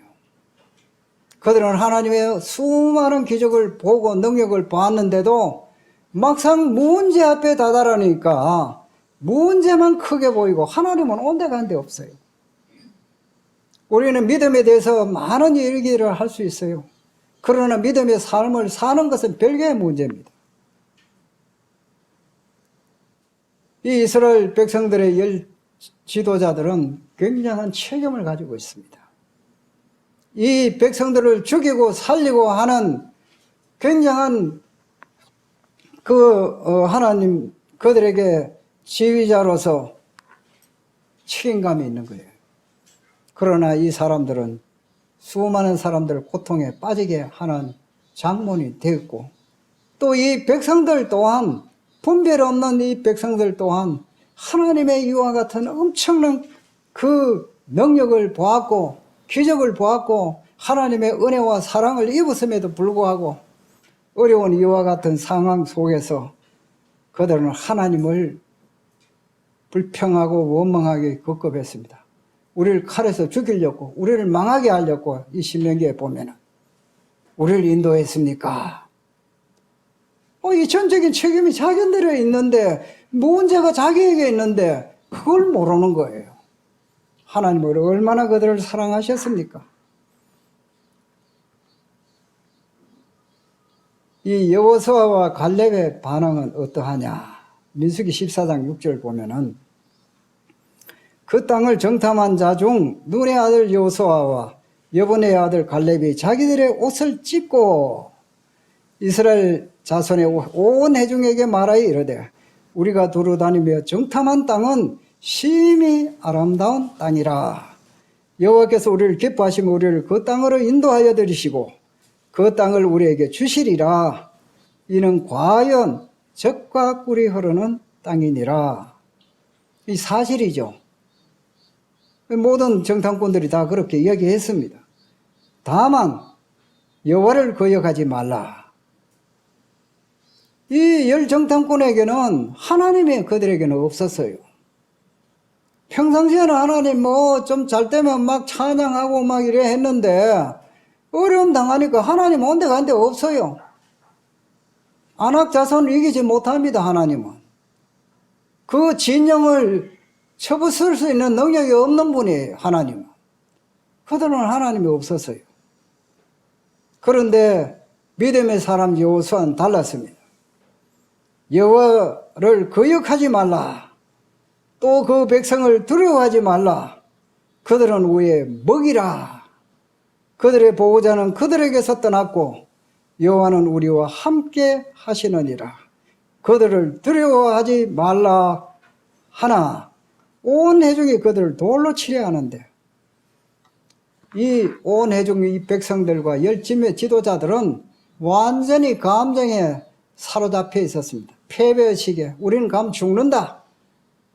그들은 하나님의 수많은 기적을 보고 능력을 봤는데도 막상 문제 앞에 다다르니까 문제만 크게 보이고 하나님은 온데간데 없어요. 우리는 믿음에 대해서 많은 얘기를 할 수 있어요. 그러나 믿음의 삶을 사는 것은 별개의 문제입니다. 이 이스라엘 백성들의 열 지도자들은 굉장한 책임을 가지고 있습니다. 이 백성들을 죽이고 살리고 하는 굉장한 하나님 그들에게 지휘자로서 책임감이 있는 거예요. 그러나 이 사람들은 수많은 사람들을 고통에 빠지게 하는 장본이 되었고, 또 이 백성들 또한, 분별 없는 이 백성들 또한 하나님의 이와 같은 엄청난 그 능력을 보았고 기적을 보았고 하나님의 은혜와 사랑을 입었음에도 불구하고 어려운 이와 같은 상황 속에서 그들은 하나님을 불평하고 원망하게 급급했습니다. 우리를 칼에서 죽이려고, 우리를 망하게 하려고 이 신명기에 보면은 우리를 인도했습니까? 이 전적인 책임이 자기들에 있는데, 문제가 자기에게 있는데 그걸 모르는 거예요. 하나님을 얼마나 그들을 사랑하셨습니까? 이 여호수아와 갈렙의 반응은 어떠하냐? 민수기 14장 6절 보면은 그 땅을 정탐한 자 중 눈의 아들 여호수아와 여분의 아들 갈렙이 자기들의 옷을 찢고 이스라엘 자손의 온 회중에게 말하여 이르되 우리가 두루 다니며 정탐한 땅은 심히 아름다운 땅이라. 여호와께서 우리를 기뻐하시며 우리를 그 땅으로 인도하여 들이시고 그 땅을 우리에게 주시리라. 이는 과연 젖과 꿀이 흐르는 땅이니라. 이 사실이죠. 모든 정탐꾼들이 다 그렇게 이야기했습니다. 다만 여호와를 거역하지 말라. 이 열 정탐꾼에게는 하나님이 그들에게는 없었어요. 평상시에는 하나님 좀 잘 되면 막 찬양하고 막 이래 했는데 어려움 당하니까 하나님 온데 간데 없어요. 안악 자손을 이기지 못합니다. 하나님은. 그 진영을 쳐부술 수 있는 능력이 없는 분이에요. 하나님은. 그들은 하나님이 없었어요. 그런데 믿음의 사람 여호수아는 달랐습니다. 여호와를 거역하지 말라. 또 그 백성을 두려워하지 말라. 그들은 우리의 먹이라. 그들의 보호자는 그들에게서 떠났고 여호와는 우리와 함께 하시느니라. 그들을 두려워하지 말라 하나 온 회중이 그들을 돌로 치려 하는데 이 온 회중 이 백성들과 열심의 지도자들은 완전히 감정에 사로잡혀 있었습니다. 패배의식에 우리는 가면 죽는다.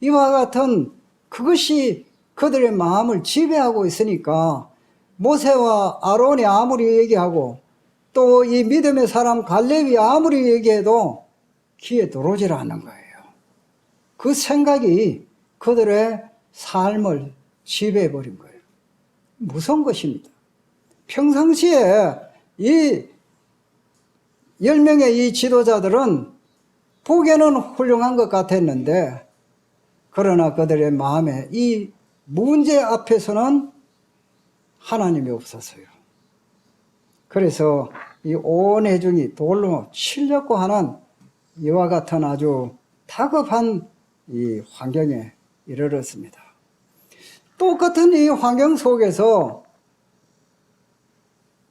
이와 같은 그것이 그들의 마음을 지배하고 있으니까 모세와 아론이 아무리 얘기하고 또 이 믿음의 사람 갈렙이 아무리 얘기해도 귀에 들어오질 않는 거예요. 그 생각이 그들의 삶을 지배해버린 거예요. 무서운 것입니다. 평상시에 이 10명의 이 지도자들은 보기에는 훌륭한 것 같았는데 그러나 그들의 마음에 이 문제 앞에서는 하나님이 없었어요. 그래서 이 온 회중이 돌로 치려고 하는 이와 같은 아주 다급한 이 환경에 이르렀습니다. 똑같은 이 환경 속에서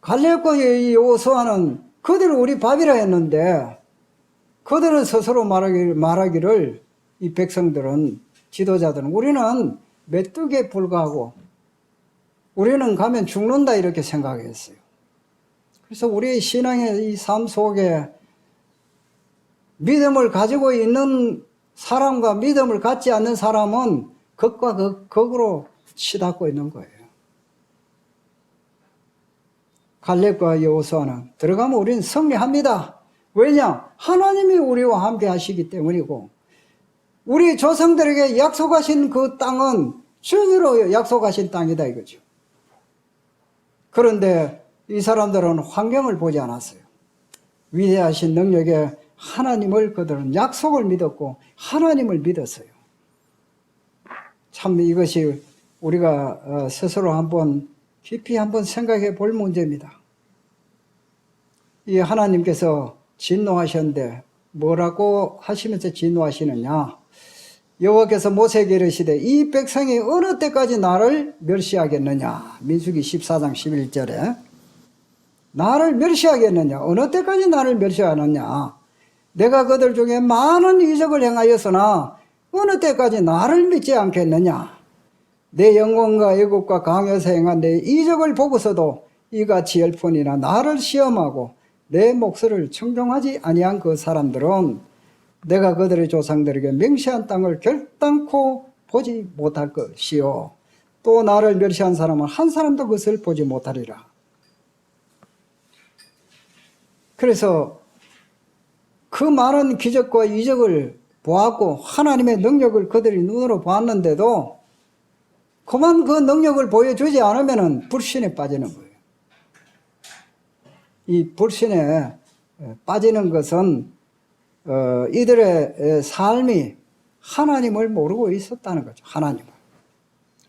갈렙과 이 여호수아는 그들은 우리 밥이라 했는데 그들은 스스로 말하기를 이 백성들은 지도자들은 우리는 메뚜기에 불과하고 우리는 가면 죽는다 이렇게 생각했어요. 그래서 우리의 신앙의 이 삶 속에 믿음을 가지고 있는 사람과 믿음을 갖지 않는 사람은 극과 극으로 치닫고 있는 거예요. 갈렙과 여호수아는 들어가면 우리는 승리합니다. 왜냐? 하나님이 우리와 함께 하시기 때문이고 우리 조상들에게 약속하신 그 땅은 주로 약속하신 땅이다 이거죠. 그런데 이 사람들은 환경을 보지 않았어요. 위대하신 능력의 하나님을 그들은 약속을 믿었고 하나님을 믿었어요. 참 이것이 우리가 스스로 한번 깊이 한번 생각해 볼 문제입니다. 이 하나님께서 진노하셨는데 뭐라고 하시면서 진노하시느냐? 여호와께서 모세에게 이르시되 이 백성이 어느 때까지 나를 멸시하겠느냐? 민수기 14장 11절에 나를 멸시하겠느냐? 어느 때까지 나를 멸시하느냐? 내가 그들 중에 많은 이적을 행하였으나 어느 때까지 나를 믿지 않겠느냐? 내 영광과 애국과 강에서 행한 내 이적을 보고서도 이같이 열뿐이나 나를 시험하고 내 목소리를 청종하지 아니한 그 사람들은 내가 그들의 조상들에게 맹세한 땅을 결단코 보지 못할 것이요 또 나를 멸시한 사람은 한 사람도 그것을 보지 못하리라. 그래서 그 많은 기적과 이적을 보았고 하나님의 능력을 그들이 눈으로 보았는데도 그만 그 능력을 보여주지 않으면 불신에 빠지는 거예요. 이 불신에 빠지는 것은 이들의 삶이 하나님을 모르고 있었다는 거죠.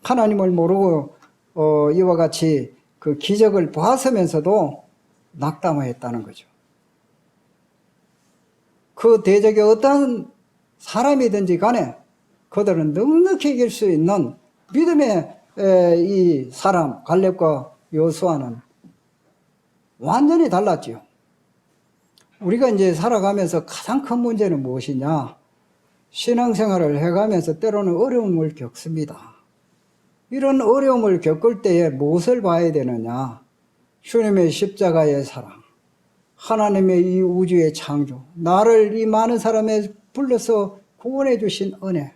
하나님을 모르고 이와 같이 그 기적을 보았으면서도 낙담했다는 거죠. 그 대적에 어떤 사람이든지 간에 그들은 넉넉히 이길 수 있는 믿음의 이 사람 갈렙과 여호수아는 완전히 달랐지요. 우리가 이제 살아가면서 가장 큰 문제는 무엇이냐? 신앙생활을 해가면서 때로는 어려움을 겪습니다. 이런 어려움을 겪을 때에 무엇을 봐야 되느냐? 주님의 십자가의 사랑, 하나님의 이 우주의 창조, 나를 이 많은 사람에 불러서 구원해 주신 은혜,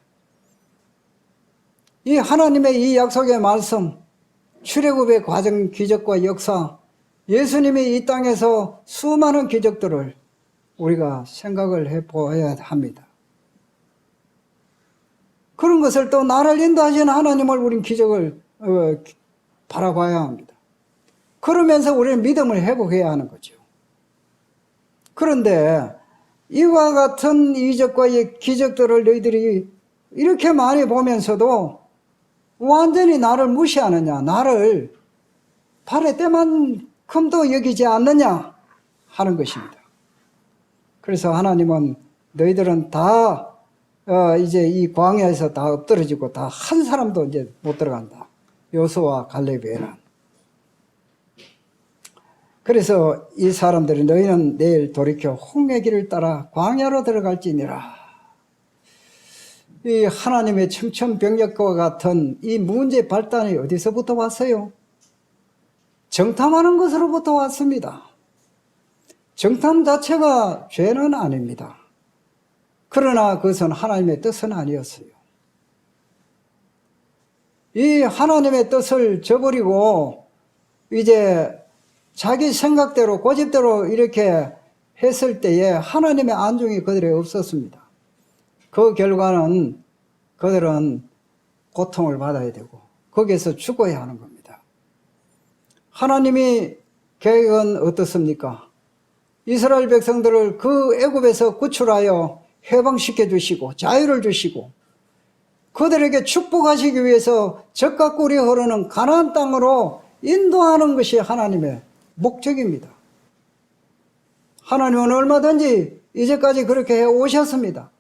이 하나님의 이 약속의 말씀, 출애굽의 과정, 기적과 역사, 예수님이 이 땅에서 수많은 기적들을 우리가 생각을 해보아야 합니다. 그런 것을 또 나를 인도하시는 하나님을 우린 기적을 바라봐야 합니다. 그러면서 우리는 믿음을 회복해야 하는 거죠. 그런데 이와 같은 이적과 기적들을 너희들이 이렇게 많이 보면서도 완전히 나를 무시하느냐, 나를 발의 때만큼도 여기지 않느냐 하는 것입니다. 그래서 하나님은 너희들은 다 이제 이 광야에서 다 엎드러지고 다 한 사람도 이제 못 들어간다. 여호수아와 갈렙 외에는. 그래서 이 사람들이 너희는 내일 돌이켜 홍해 길을 따라 광야로 들어갈지니라. 이 하나님의 청천벽력과 같은 이 문제 발단이 어디서부터 왔어요? 정탐하는 것으로부터 왔습니다. 정탐 자체가 죄는 아닙니다. 그러나 그것은 하나님의 뜻은 아니었어요. 이 하나님의 뜻을 저버리고 이제 자기 생각대로 고집대로 이렇게 했을 때에 하나님의 안중이 그들에 없었습니다. 그 결과는 그들은 고통을 받아야 되고 거기에서 죽어야 하는 겁니다. 하나님이 계획은 어떻습니까? 이스라엘 백성들을 그 애굽에서 구출하여 해방시켜 주시고 자유를 주시고 그들에게 축복하시기 위해서 젖과 꿀이 흐르는 가나안 땅으로 인도하는 것이 하나님의 목적입니다. 하나님은 얼마든지 이제까지 그렇게 해 오셨습니다.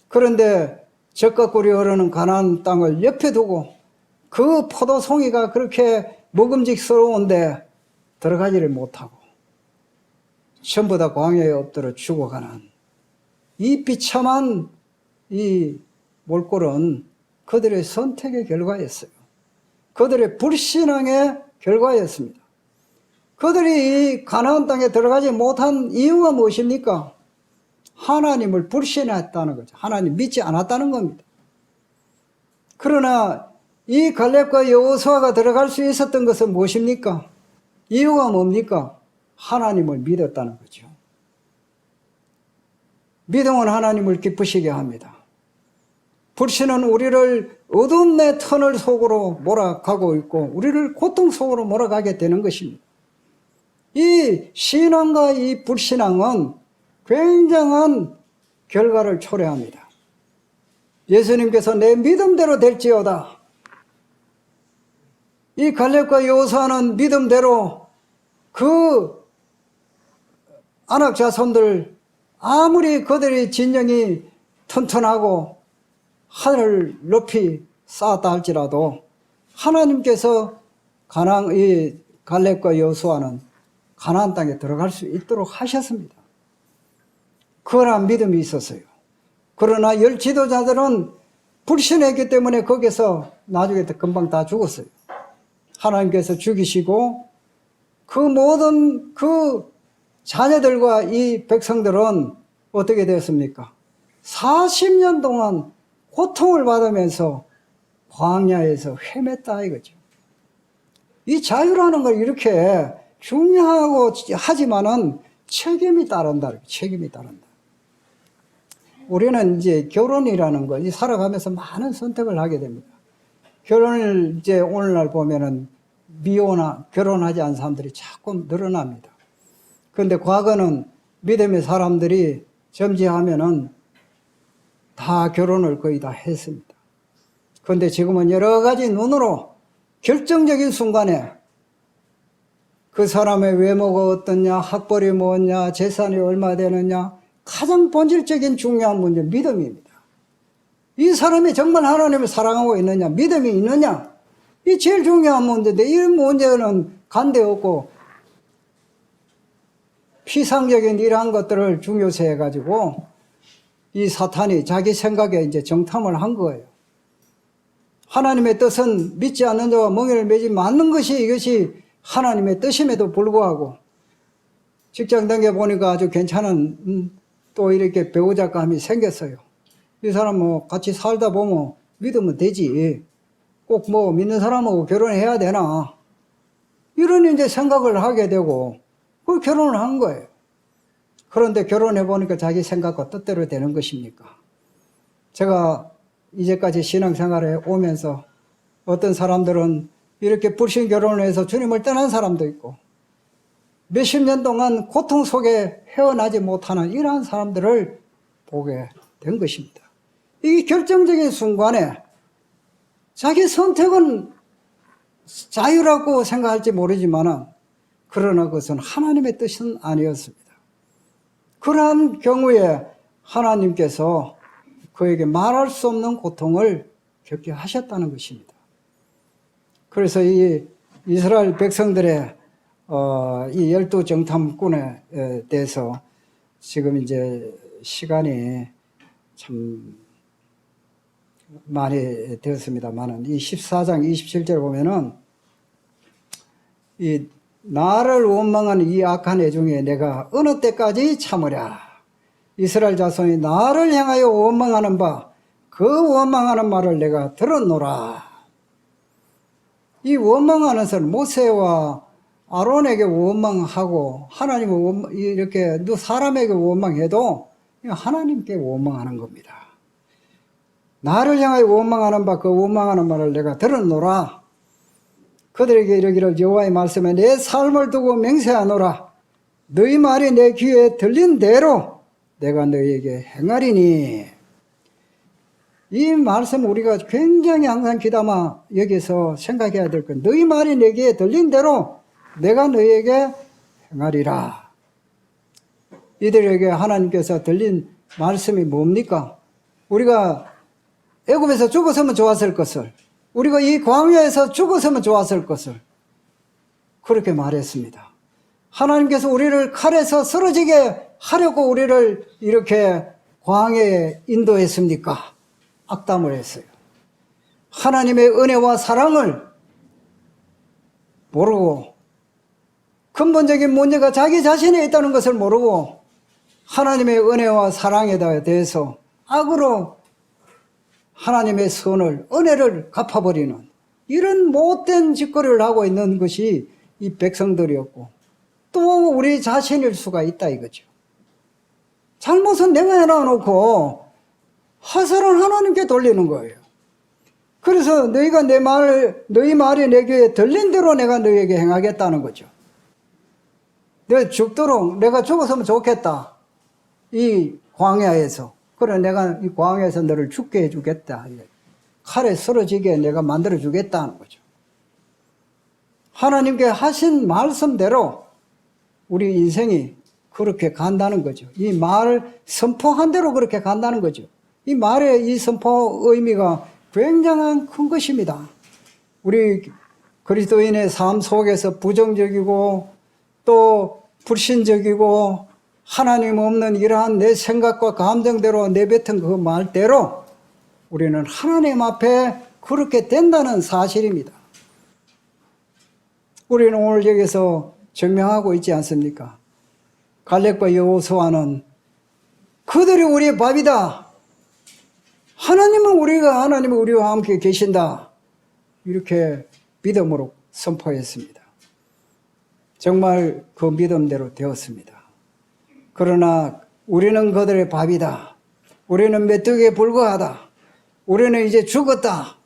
그런데 젖과 꿀이 흐르는 가나안 땅을 옆에 두고 그 포도송이가 그렇게 먹음직스러운데 들어가지를 못하고 전부 다 광야에 엎드려 죽어가는 이 비참한 이 몰골은 그들의 선택의 결과였어요. 그들의 불신앙의 결과였습니다. 그들이 이 가나안 땅에 들어가지 못한 이유가 무엇입니까? 하나님을 불신했다는 거죠. 하나님 믿지 않았다는 겁니다. 그러나 이 갈렙과 여호수아가 들어갈 수 있었던 것은 무엇입니까? 이유가 뭡니까? 하나님을 믿었다는 거죠. 믿음은 하나님을 기쁘시게 합니다. 불신은 우리를 어둠의 터널 속으로 몰아가고 있고 우리를 고통 속으로 몰아가게 되는 것입니다. 이 신앙과 이 불신앙은 굉장한 결과를 초래합니다. 예수님께서 내 믿음대로 될지어다. 이 갈렙과 여호수아는 믿음대로 그 안악 자손들 아무리 그들의 진영이 튼튼하고 하늘 높이 쌓았다 할지라도 하나님께서 이 갈렙과 여호수아는 가나안 땅에 들어갈 수 있도록 하셨습니다. 그러나 믿음이 있었어요. 그러나 열 지도자들은 불신했기 때문에 거기서 나중에 금방 다 죽었어요. 하나님께서 죽이시고 그 모든 그 자녀들과 이 백성들은 어떻게 되었습니까? 40년 동안 고통을 받으면서 광야에서 헤맸다 이거죠. 이 자유라는 걸 이렇게 중요하고 하지만은 책임이 따른다. 책임이 따른다. 우리는 이제 결혼이라는 거, 살아가면서 많은 선택을 하게 됩니다. 결혼을 이제 오늘날 보면은 결혼하지 않은 사람들이 자꾸 늘어납니다. 그런데 과거는 믿음의 사람들이 점지하면은 다 결혼을 거의 다 했습니다. 그런데 지금은 여러 가지 눈으로 결정적인 순간에 그 사람의 외모가 어떻냐, 학벌이 뭐냐, 재산이 얼마 되느냐, 가장 본질적인 중요한 문제, 믿음입니다. 이 사람이 정말 하나님을 사랑하고 있느냐, 믿음이 있느냐, 이 제일 중요한 문제인데, 이 문제는 간대없고 피상적인 이러한 것들을 중요시 해가지고 이 사탄이 자기 생각에 이제 정탐을 한 거예요. 하나님의 뜻은 믿지 않는 자와 멍에를 매지 맞는 것이 이것이 하나님의 뜻임에도 불구하고 직장 다녀 보니까 아주 괜찮은 또 이렇게 배우자감이 생겼어요. 이 사람 뭐 같이 살다 보면 믿으면 되지. 꼭 뭐 믿는 사람하고 결혼해야 되나. 이런 이제 생각을 하게 되고 그 결혼을 한 거예요. 그런데 결혼해 보니까 자기 생각과 뜻대로 되는 것입니까? 제가 이제까지 신앙생활에 오면서 어떤 사람들은 이렇게 불신 결혼을 해서 주님을 떠난 사람도 있고 몇십 년 동안 고통 속에 헤어나지 못하는 이러한 사람들을 보게 된 것입니다. 이 결정적인 순간에 자기 선택은 자유라고 생각할지 모르지만 그러나 그것은 하나님의 뜻은 아니었습니다. 그러한 경우에 하나님께서 그에게 말할 수 없는 고통을 겪게 하셨다는 것입니다. 그래서 이 이스라엘 백성들의 이 12정탐꾼에 대해서 지금 이제 시간이 참 많이 되었습니다만은 이 14장 27절 보면은 이 나를 원망하는 이 악한 애 중에 내가 어느 때까지 참으랴. 이스라엘 자손이 나를 향하여 원망하는 바 그 원망하는 말을 내가 들었노라. 이 원망하는 사람 모세와 아론에게 원망하고 하나님을 이렇게 사람에게 원망해도 하나님께 원망하는 겁니다. 나를 향하여 원망하는 바 그 원망하는 말을 내가 들었노라. 그들에게 이르기를 여호와의 말씀에 내 삶을 두고 맹세하노라. 너희 말이 내 귀에 들린 대로 내가 너희에게 행하리니. 이 말씀 우리가 굉장히 항상 귀담아 여기서 생각해야 될 건 너희 말이 내 귀에 들린 대로 내가 너희에게 행하리라. 이들에게 하나님께서 들린 말씀이 뭡니까? 우리가 애굽에서 죽었으면 좋았을 것을, 우리가 이 광야에서 죽었으면 좋았을 것을 그렇게 말했습니다. 하나님께서 우리를 칼에서 쓰러지게 하려고 우리를 이렇게 광야에 인도했습니까? 악담을 했어요. 하나님의 은혜와 사랑을 모르고 근본적인 문제가 자기 자신에 있다는 것을 모르고 하나님의 은혜와 사랑에 대해서 악으로 하나님의 선을, 은혜를 갚아버리는 이런 못된 짓거리를 하고 있는 것이 이 백성들이었고 또 우리 자신일 수가 있다 이거죠. 잘못은 내가 해놔놓고 화살은 하나님께 돌리는 거예요. 그래서 너희 말이 내 귀에 들린 대로 내가 너희에게 행하겠다는 거죠. 내가 죽도록 내가 죽었으면 좋겠다. 이 광야에서. 그래 내가 이 광야에서 너를 죽게 해주겠다. 칼에 쓰러지게 내가 만들어 주겠다는 거죠. 하나님께 하신 말씀대로 우리 인생이 그렇게 간다는 거죠. 이 말을 선포한 대로 그렇게 간다는 거죠. 이 말의 이 선포 의미가 굉장한 큰 것입니다. 우리 그리스도인의 삶 속에서 부정적이고 또 불신적이고 하나님 없는 이러한 내 생각과 감정대로 내뱉은 그 말대로 우리는 하나님 앞에 그렇게 된다는 사실입니다. 우리는 오늘 여기서 증명하고 있지 않습니까? 갈렙과 여호수아는 그들이 우리의 밥이다. 하나님은 우리와 함께 계신다. 이렇게 믿음으로 선포했습니다. 정말 그 믿음대로 되었습니다. 그러나 우리는 그들의 밥이다. 우리는 메뚜기에 불과하다. 우리는 이제 죽었다.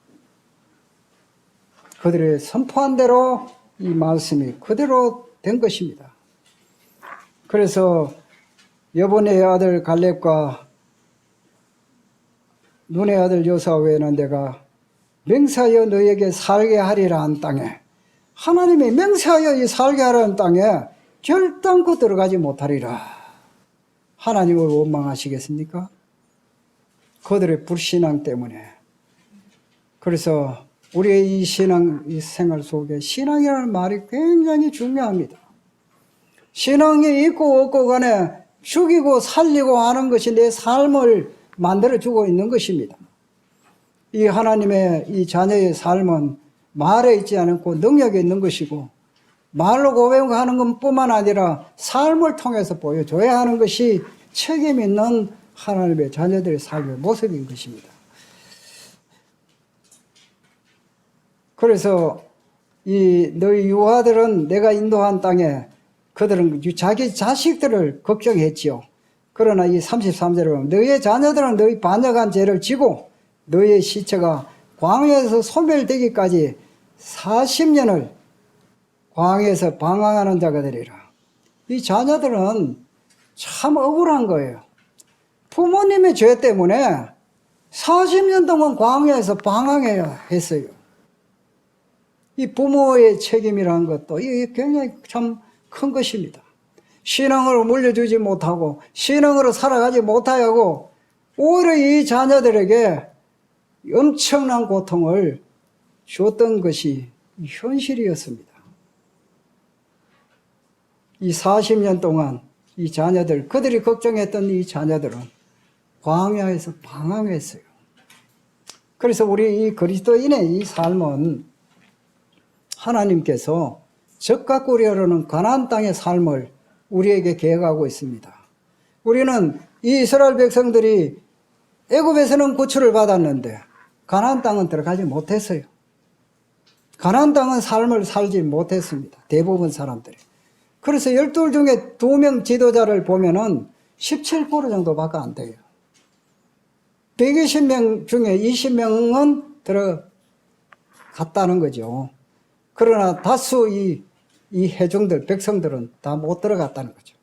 그들의 선포한 대로 이 말씀이 그대로 된 것입니다. 그래서 여분의 아들 갈렙과 눈의 아들 여호수아 외에는 내가 맹세하여 너에게 살게 하리라 한 땅에, 하나님이 맹세하여 이 살게 하라는 땅에 결단코 들어가지 못하리라. 하나님을 원망하시겠습니까? 그들의 불신앙 때문에. 그래서 우리의 이 신앙, 이 생활 속에 신앙이라는 말이 굉장히 중요합니다. 신앙이 있고 없고 간에 죽이고 살리고 하는 것이 내 삶을 만들어주고 있는 것입니다. 이 하나님의 이 자녀의 삶은 말에 있지 않고 능력에 있는 것이고, 말로 고백하는 것뿐만 아니라 삶을 통해서 보여줘야 하는 것이 책임 있는 하나님의 자녀들의 삶의 모습인 것입니다. 그래서 이 너희 유아들은 내가 인도한 땅에 그들은 자기 자식들을 걱정했지요. 그러나 이 33절에 보면 너희의 자녀들은 너희 반역한 죄를 지고 너희의 시체가 광야에서 소멸되기까지 40년을 광야에서 방황하는 자가 되리라. 이 자녀들은 참 억울한 거예요. 부모님의 죄 때문에 40년 동안 광야에서 방황해야 했어요. 이 부모의 책임이라는 것도 이게 굉장히 참 큰 것입니다. 신앙으로 물려주지 못하고 신앙으로 살아가지 못하고 오히려 이 자녀들에게 엄청난 고통을 줬던 것이 현실이었습니다. 이 40년 동안 이 자녀들, 그들이 걱정했던 이 자녀들은 광야에서 방황했어요. 그래서 우리 이 그리스도인의 이 삶은 하나님께서 적과 꿀이라는 가나안 땅의 삶을 우리에게 계획하고 있습니다. 우리는 이 이스라엘 백성들이 애굽에서는 구출을 받았는데 가나안 땅은 들어가지 못했어요. 가나안 땅은 삶을 살지 못했습니다. 대부분 사람들이. 그래서 12 중에 2명 지도자를 보면은 17% 정도밖에 안 돼요. 120명 중에 20명은 들어갔다는 거죠. 그러나 다수 이 회중들, 백성들은 다 못 들어갔다는 거죠.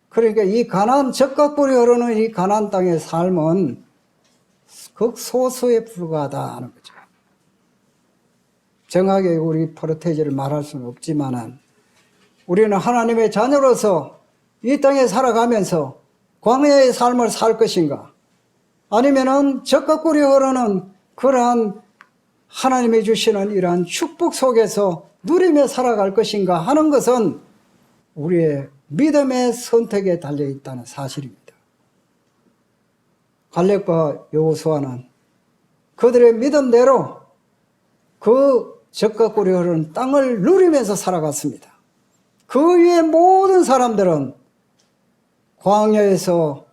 그러니까 이 가나안, 적과 꿀이 흐르는 이 가나안 땅의 삶은 극소수에 불과하다는 거죠. 정확하게 우리 프로테이지를 말할 수는 없지만은 우리는 하나님의 자녀로서 이 땅에 살아가면서 광야의 삶을 살 것인가? 아니면은 적과 꿀이 흐르는 그러한 하나님이 주시는 이러한 축복 속에서 누리며 살아갈 것인가 하는 것은 우리의 믿음의 선택에 달려 있다는 사실입니다. 갈렙과 여호수아는 그들의 믿음대로 그 적과 꿀이 흐르는 땅을 누리면서 살아갔습니다. 그 위에 모든 사람들은 광야에서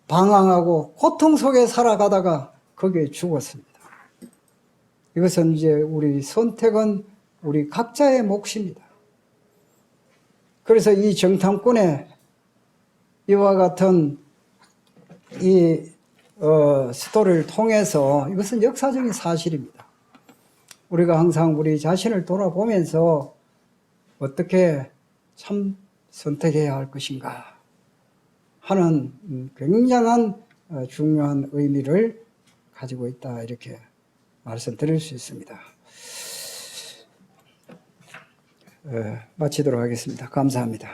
방황하고 고통 속에 살아가다가 거기에 죽었습니다. 이것은 이제 우리 선택은 우리 각자의 몫입니다. 그래서 이 정탐꾼의 이와 같은 이 스토리를 통해서 이것은 역사적인 사실입니다. 우리가 항상 우리 자신을 돌아보면서 어떻게 참 선택해야 할 것인가 하는 굉장한 중요한 의미를 가지고 있다, 이렇게 말씀드릴 수 있습니다. 마치도록 하겠습니다. 감사합니다.